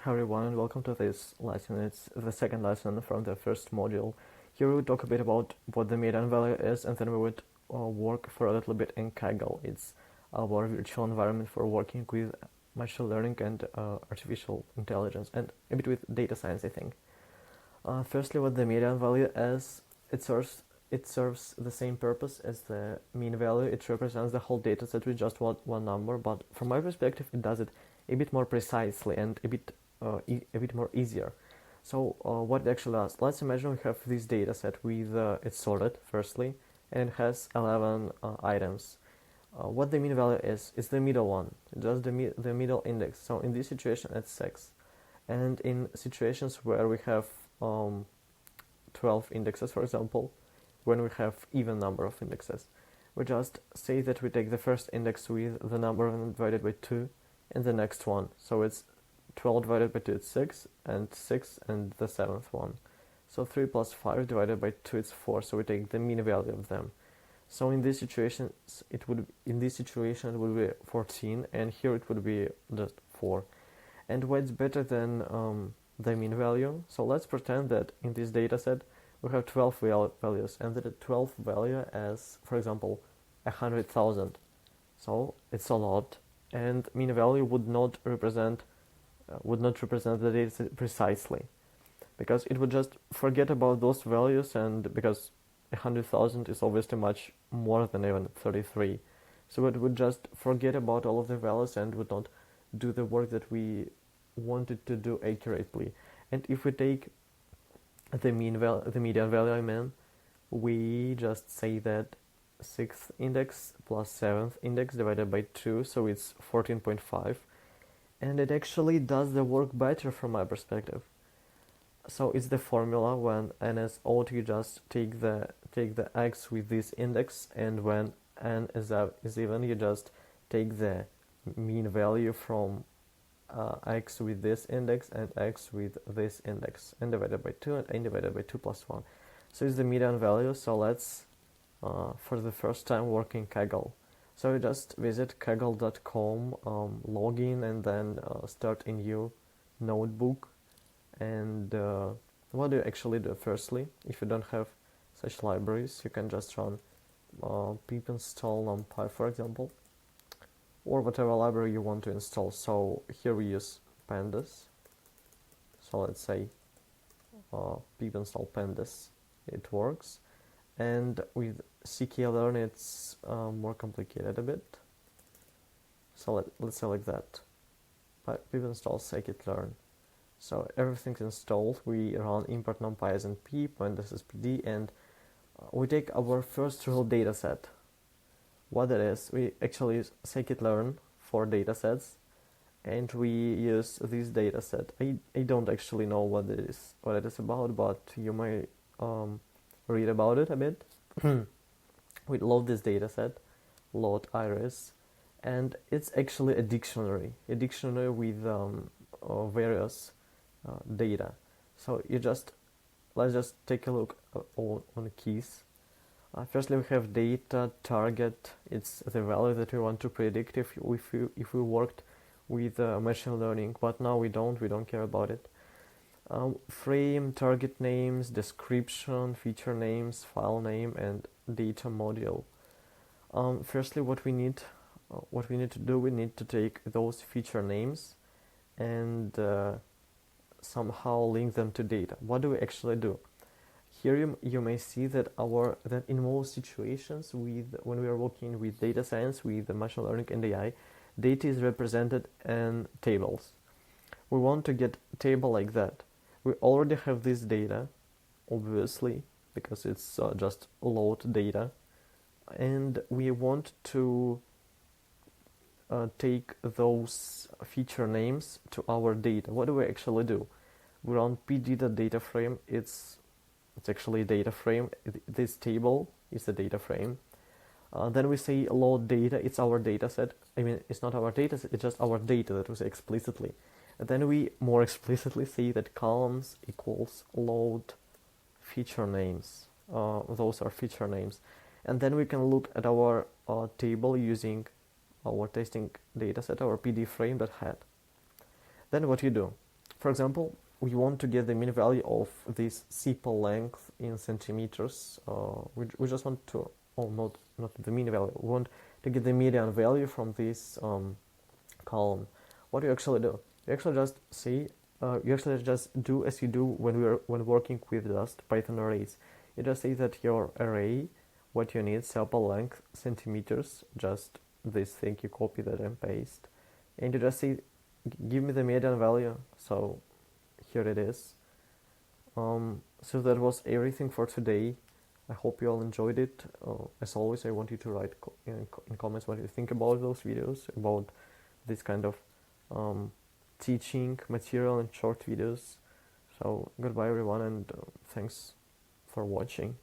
Hi everyone and welcome to this lesson. It's the second lesson from the first module. Here we would talk a bit about what the median value is, and then we would work for a little bit in Kaggle. It's our virtual environment for working with machine learning and artificial intelligence, and a bit with data science, I think. Firstly, what the median value is, it serves the same purpose as the mean value. It represents the whole data set with just one number, but from my perspective, it does it a bit more precisely and a bit more easier. So what it actually does, let's imagine we have this data set with it's sorted firstly, and it has 11 items. What the mean value is the middle one, just the middle index. So in this situation, it's 6. And in situations where we have 12 indexes, for example, when we have even number of indexes, we just say that we take the first index with the number divided by 2 and the next one. So it's 12 divided by 2 is 6 and the 7th one. So 3 plus 5 divided by 2 is 4, so we take the mean value of them. So in this situation it would be 14, and here it would be just 4. And what's better than the mean value? So let's pretend that in this data set we have 12 values, and that the 12th value is, for example, 100,000. So it's a lot, and mean value would not represent the data set precisely, because it would just forget about those values, and because 100,000 is obviously much more than even 33, so it would just forget about all of the values and would not do the work that we wanted to do accurately. And if we take the median value, we just say that 6th index plus 7th index divided by 2, so it's 14.5, and it actually does the work better from my perspective. So it's the formula: when n is odd, you just take the x with this index, and when n is even, you just take the mean value from x with this index and x with this index, n divided by 2 and n divided by 2 plus 1. So it's the median value. So let's for the first time work in Kaggle. So you just visit kaggle.com, log in, and then start a new notebook. And what do you actually do? Firstly, if you don't have such libraries, you can just run pip install numpy, for example, or whatever library you want to install. So here we use pandas. So let's say pip install pandas, it works. And with scikit-learn it's more complicated a bit. So let's select that. Pip install scikit-learn. So everything's installed. We run import numpy as in pip, and this is pd, and we take our first real data set. What it is, we actually use scikit-learn for data sets, and we use this data set. I don't actually know what it is about, but you may read about it a bit. We load this data set, load iris, and it's actually a dictionary with various data. So let's just take a look on keys. Firstly, we have data target. It's the value that we want to predict if we worked with machine learning, but now we don't care about it. Frame, target names, description, feature names, file name, and data module. Firstly, what we need to do, we need to take those feature names and somehow link them to data. What do we actually do? Here you may see that in most situations when we are working with data science, with machine learning and AI, data is represented in tables. We want to get a table like that. We already have this data, obviously, because it's just load data, and we want to take those feature names to our data. What do we actually do? We run pd.data frame. It's actually a data frame. This table is the data frame. Then we say load data. It's our data set. I mean, it's not our data set, it's just our data that we say explicitly. And then we more explicitly say that columns equals load feature names. Those are feature names. And then we can look at our table using our testing data set, our pd frame.head. Then what you do? for example, we want to get the mean value of this sepal length in centimeters. We just want to, oh, not the mean value. We want to get the median value from this column. What do you actually do? You actually just see. You actually just do as you do when working with just Python arrays. You just say that your array, what you need, sepal length centimeters, just this thing you copy that and paste, and you just say, give me the median value. So here it is. So that was everything for today. I hope you all enjoyed it. As always, I want you to write in comments what you think about those videos, about this kind of teaching material and short videos. So goodbye everyone, and thanks for watching.